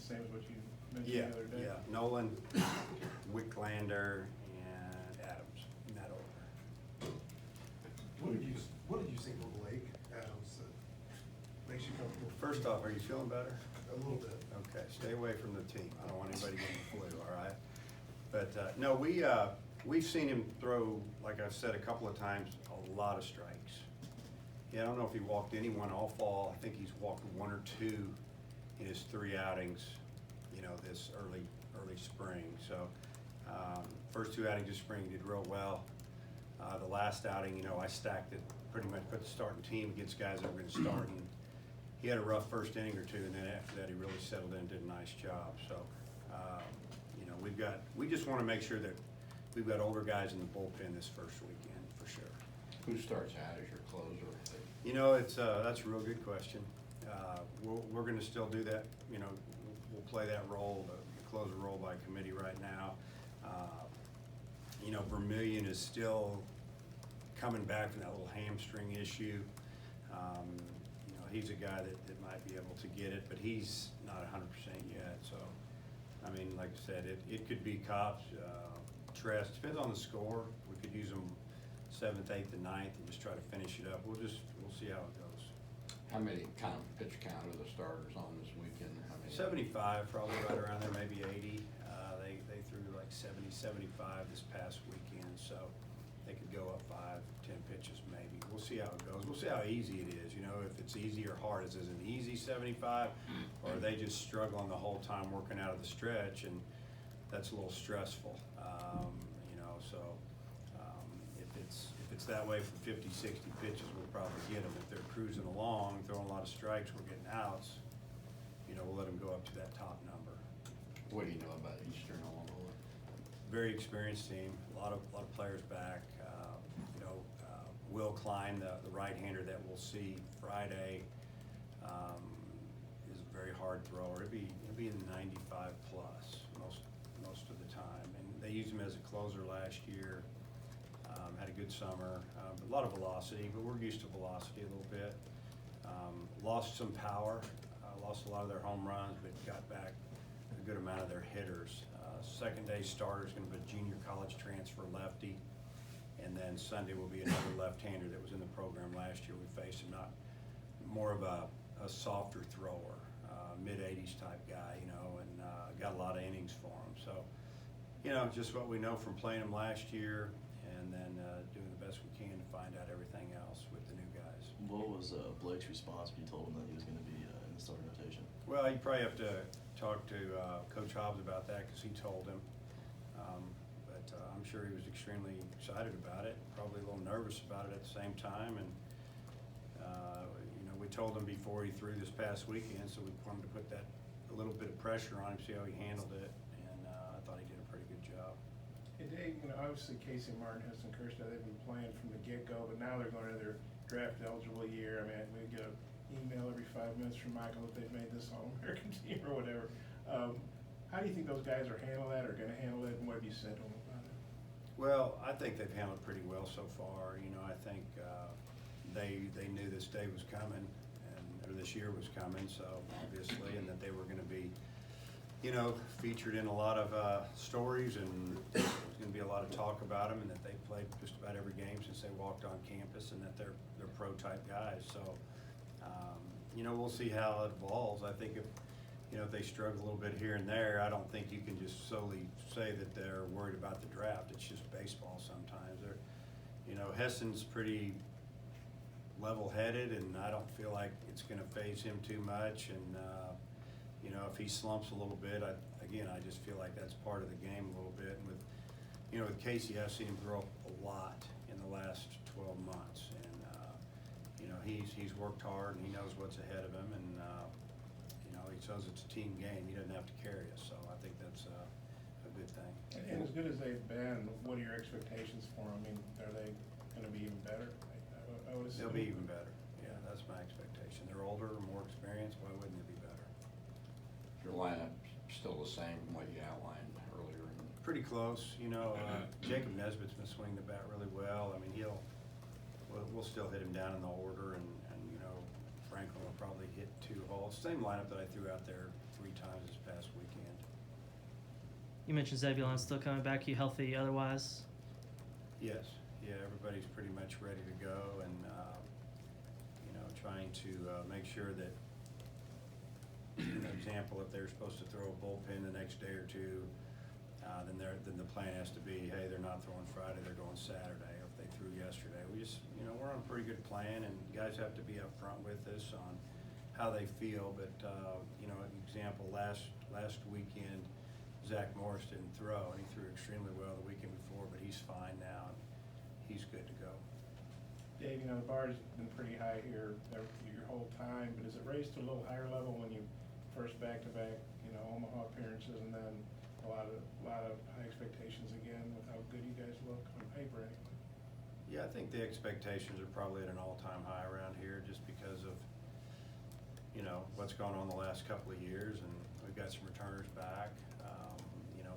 same as what you mentioned Yeah, the other day? yeah, Nolan, Wicklander, and Adams, in that order. What did you see from Blake Adams that makes you comfortable? First off, are you feeling better? A little bit. Okay, stay away from the team. I don't want anybody getting the flu, all right? But, no, we've seen him throw, like I've said a couple of times, a lot of strikes. Yeah, I don't know if he walked anyone all fall. I think he's walked one or two in his 3 outings, you know, this early spring. So, first 2 outings this spring, he did real well. The last outing, you know, I stacked it, pretty much put the starting team against guys that were gonna start, and he had a rough first inning or 2, and then after that, he really settled in and did a nice job. So, you know, we just wanna make sure that we've got older guys in the bullpen this first weekend, for sure. Who starts out as your closer? You know, that's a real good question. We're gonna still do that, you know, we'll play that role, the closer role by committee right now. You know, Vermillion is still coming back from that little hamstring issue. You know, he's a guy that might be able to get it, but he's not 100% yet, so. I mean, like I said, it could be Cops, Tress, depends on the score. We could use them 7th, 8th, and 9th and just try to finish it up. We'll see how it goes. How many kind of pitch count are the starters on this weekend? How many? 75, probably right around there, maybe 80. They threw like 70, 75 this past weekend, so they could go up 5, 10 pitches maybe. We'll see how it goes. We'll see how easy it is, you know, if it's easy or hard. Is it an easy 75, or are they just struggling the whole time working out of the stretch, and that's a little stressful, you know, so if it's that way for 50, 60 pitches, we'll probably get them. If they're cruising along, throwing a lot of strikes, we're getting outs, you know, we'll let them go up to that top number. What do you know about Eastern Illinois? Very experienced team, a lot of players back. You know, Will Klein, the right-hander that we'll see Friday, is a very hard thrower. It'll be in the 95 plus most of the time, and they used him as a closer last year. Had a good summer, a lot of velocity, but we're used to velocity a little bit. Lost some power, lost a lot of their home runs, but got back a good amount of their hitters. Second day starter is going to be a junior college transfer lefty, and then Sunday will be another left-hander that was in the program last year. We faced him, not more of a softer thrower, mid-80s type guy, you know, and got a lot of innings for him. So, you know, just what we know from playing him last year, and then doing the best we can to find out everything else with the new guys. What was Blake's response when you told him that he was going to be in the starting rotation? Well, you probably have to talk to Coach Hobbs about that, because he told him. But I'm sure he was extremely excited about it, probably a little nervous about it at the same time. And you know, we told him before he threw this past weekend, so we wanted to put that a little bit of pressure on him, see how he handled it. And I thought he did a pretty good job. Hey Dave, you know, obviously Casey Martin has some Kirsten, they've been playing from the get-go, but now they're going to their draft eligible year. I mean, we get an email every 5 minutes from Michael if they've made this All-American team or whatever. How do you think those guys are handling that, or going to handle it, and what have you said to them about it? Well, I think they've handled it pretty well so far. You know, I think they knew this day was coming, or this year was coming, so obviously, and that they were going to be, you know, featured in a lot of stories, and there's going to be a lot of talk about them, and that they played just about every game since they walked on campus, and that they're pro-type guys. So, you know, we'll see how it evolves. I think if they struggle a little bit here and there, I don't think you can just solely say that they're worried about the draft. It's just baseball sometimes. Heston's pretty level-headed, and I don't feel like it's going to faze him too much. And if he slumps a little bit, I just feel like that's part of the game a little bit. And with Casey, I've seen him grow up a lot in the last 12 months, and he's worked hard, and he knows what's ahead of him, and he says it's a team game. He doesn't have to carry us, so I think that's a good thing. And as good as they've been, what are your expectations for them? I mean, are they going to be even better? I would assume. They'll be even better. Yeah, that's my expectation. They're older, more experienced. Why wouldn't they be better? Your lineup still the same from what you outlined earlier? Pretty close. Jacob Nesbitt's been swinging the bat really well. I mean, we'll still hit him down in the order, and Franklin will probably hit 2 holes. Same lineup that I threw out there 3 times this past weekend. You mentioned Zebulon's still coming back. You healthy otherwise? Yes, yeah, everybody's pretty much ready to go, and, trying to make sure that, for example, if they're supposed to throw a bullpen the next day or two, then the plan has to be, hey, they're not throwing Friday, they're going Saturday, or if they threw yesterday. We just, we're on a pretty good plan, and guys have to be upfront with us on how they feel, but, an example, last weekend, Zach Morris didn't throw, and he threw extremely well the weekend before, but he's fine now, and he's good to go. Dave, the bar's been pretty high here your whole time, but is it raised to a little higher level when you first back-to-back, Omaha appearances, and then a lot of high expectations again with how good you guys look on paper anyway? Yeah, I think the expectations are probably at an all-time high around here just because of, what's gone on the last couple of years, and we've got some returners back.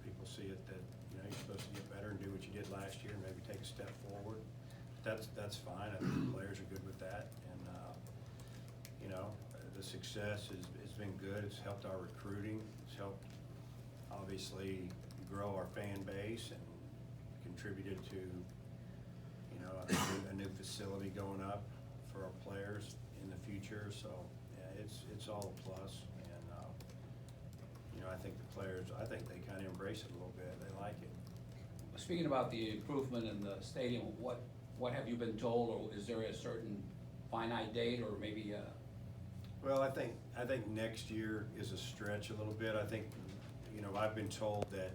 People see it that, you're supposed to get better and do what you did last year and maybe take a step forward. That's fine. I think the players are good with that, and, the success has been good. It's helped our recruiting. It's helped, obviously, grow our fan base and contributed to, a new facility going up for our players in the future. So, yeah, it's all a plus, and, I think the players, they kind of embrace it a little bit. They like it. Speaking about the improvement in the stadium, what have you been told, or is there a certain finite date, or maybe Well, I think next year is a stretch a little bit. I think, I've been told that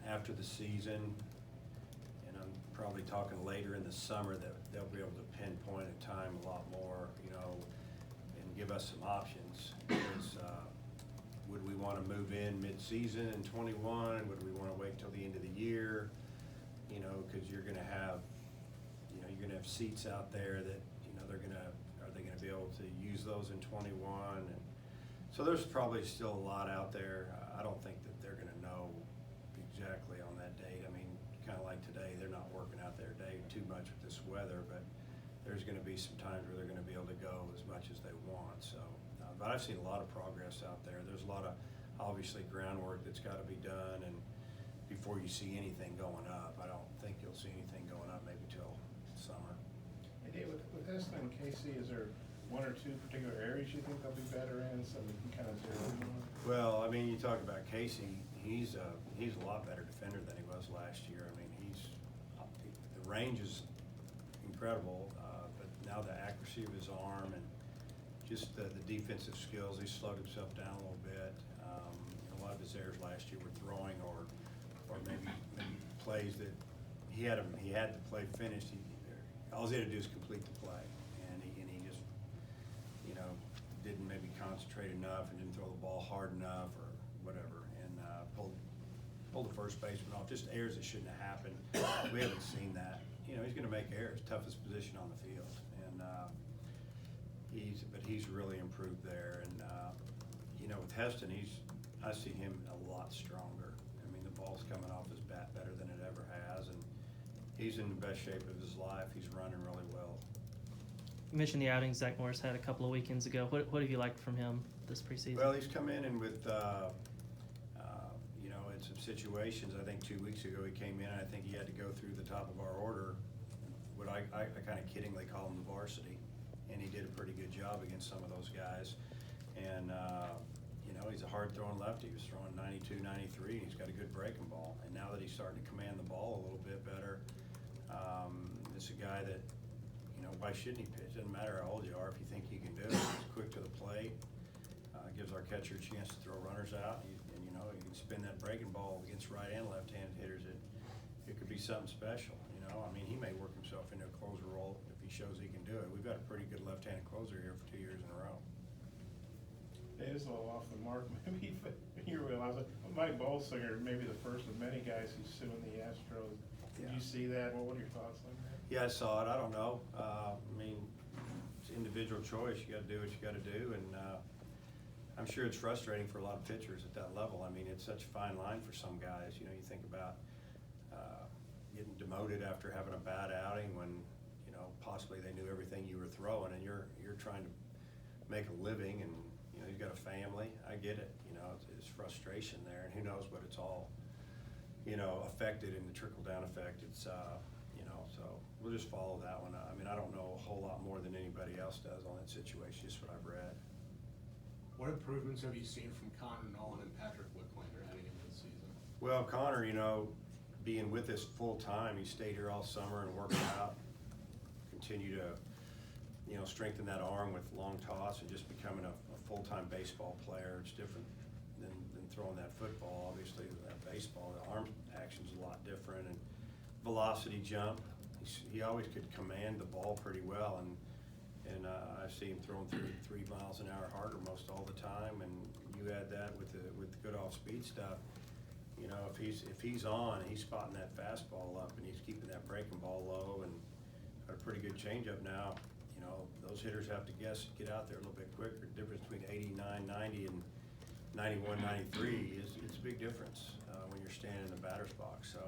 after the season, and I'm probably talking later in the summer, that they'll be able to pinpoint a time a lot more, and give us some options. Because, would we want to move in mid-season in 21? Would we want to wait till the end of the year? Because you're going to have, seats out there that, are they going to be able to use those in 21? And so there's probably still a lot out there. I don't think that they're going to know exactly on that date. I mean, kind of like today, they're not working out their day too much with this weather, but there's going to be some times where they're going to be able to go as much as they want. So, but I've seen a lot of progress out there. There's a lot of, obviously, groundwork that's got to be done, and before you see anything going up, I don't think you'll see anything going up maybe till summer. Hey, Dave, with Eston and KC, is there one or two particular areas you think they'll be better in, so we can kind of zero in on? Well, I mean, you talk about Casey, he's a lot better defender than he was last year. I mean, the range is incredible, but now the accuracy of his arm and just the defensive skills, he slowed himself down a little bit. A lot of his errors last year were throwing or maybe plays that he had the play finished. All he had to do is complete the play, and he just didn't maybe concentrate enough and didn't throw the ball hard enough or whatever, and pulled the first baseman off. Just errors that shouldn't have happened. We haven't seen that. He's going to make errors. Toughest position on the field, and he's really improved there. And with Heston, I see him a lot stronger. I mean, the ball's coming off his bat better than it ever has, and he's in the best shape of his life. He's running really well. You mentioned the outings Zach Morris had a couple of weekends ago. What have you liked from him this preseason? Well, he's come in and with, in some situations, I think 2 weeks ago he came in and I think he had to go through the top of our order. What I kind of kiddingly call him the varsity, and he did a pretty good job against some of those guys. And, he's a hard-throwing lefty. He was throwing 92, 93, and he's got a good breaking ball. And now that he's starting to command the ball a little bit better, it's a guy that, why shouldn't he pitch? Doesn't matter how old you are if you think you can do it. He's quick to the plate, gives our catcher a chance to throw runners out, and you can spin that breaking ball against right and left-handed hitters. It could be something special, I mean, he may work himself into a closer role if he shows he can do it. We've got a pretty good left-handed closer here for 2 years in a row. It is a little off the mark, maybe, but you realize it. Mike Bolsinger, maybe the first of many guys who's suing the Astros. Did you see that? What are your thoughts on that? Yeah, I saw it. I don't know. I mean, it's individual choice. You got to do what you got to do, and I'm sure it's frustrating for a lot of pitchers at that level. I mean, it's such a fine line for some guys. You think about getting demoted after having a bad outing when possibly they knew everything you were throwing, and you're trying to make a living, and, you know, he's got a family. I get it, you know, it's frustration there, and who knows what it's all, you know, affected in the trickle-down effect. It's, you know, so we'll just follow that one. I mean, I don't know a whole lot more than anybody else does on that situation, just what I've read. What improvements have you seen from Connor Nolan and Patrick Wicklander heading into the season? Well, Connor, you know, being with us full-time, he stayed here all summer and worked out, continue to, you know, strengthen that arm with long toss and just becoming a full-time baseball player. It's different than throwing that football. Obviously, that baseball, the arm action's a lot different, and velocity jump. He always could command the ball pretty well, and I see him throwing 3 miles an hour harder most all the time. And you add that with the good off-speed stuff. You know, if he's on, he's spotting that fastball up, and he's keeping that breaking ball low, and got a pretty good changeup now. You know, those hitters have to get out there a little bit quicker. The difference between 89, 90, and 91, 93 is a big difference when you're standing in the batter's box. So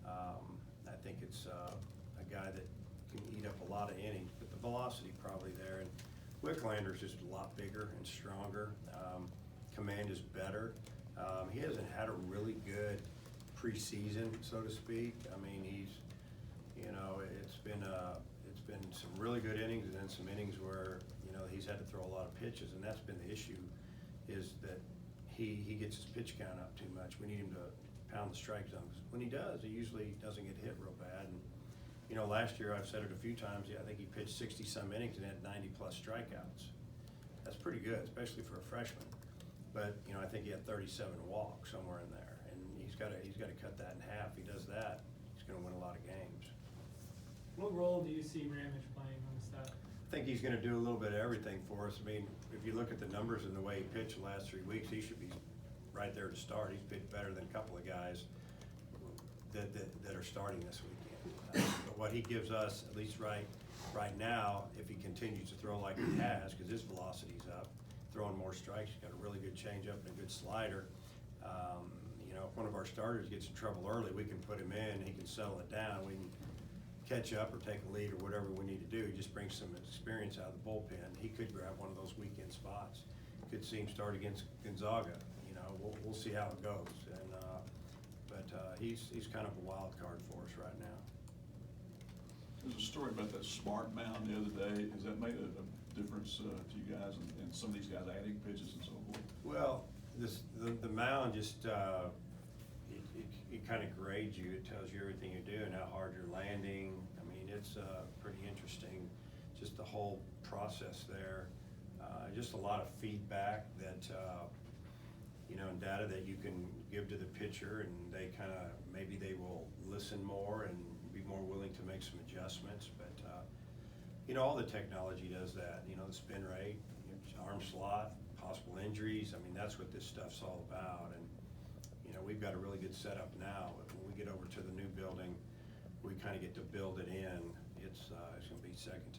I think it's a guy that can eat up a lot of innings, but the velocity probably there. And Wicklander's just a lot bigger and stronger. Command is better. He hasn't had a really good preseason, so to speak. I mean, he's, you know, it's been some really good innings, and then some innings where, you know, he's had to throw a lot of pitches, and that's been the issue, is that he gets his pitch count up too much. We need him to pound the strike zone, 'cause when he does, he usually doesn't get hit real bad. And, you know, last year, I've said it a few times, yeah, I think he pitched 60-some innings and had 90-plus strikeouts. That's pretty good, especially for a freshman. But, you know, I think he had 37 walks, somewhere in there, and he's got to cut that in half. If he does that, he's going to win a lot of games. What role do you see Ramage playing on the staff? I think he's going to do a little bit of everything for us. I mean, if you look at the numbers and the way he pitched the last 3 weeks, he should be right there to start. He's pitched better than a couple of guys that are starting this weekend. But what he gives us, at least right now, if he continues to throw like he has, because his velocity's up, throwing more strikes, he's got a really good changeup and a good slider. You know, if one of our starters gets in trouble early, we can put him in, he can settle it down, we can catch up or take a lead or whatever we need to do. He just brings some experience out of the bullpen. He could grab one of those weekend spots. Could see him start against Gonzaga. You know, we'll see how it goes. And but he's kind of a wild card for us right now. There's a story about that smart mound the other day. Has that made a difference to you guys and some of these guys adding pitches and so forth? Well, the mound just it kind of grades you. It tells you everything you do and how hard you're landing. I mean, it's pretty interesting, just the whole process there. Just a lot of feedback that you know, and data that you can give to the pitcher, and they kind of, maybe they will listen more and be more willing to make some adjustments. But you know, all the technology does that. You know, the spin rate, arm slot, possible injuries. I mean, that's what this stuff's all about. And you know, we've got a really good setup now. But when we get over to the new building, we kind of get to build it in. It's going to be second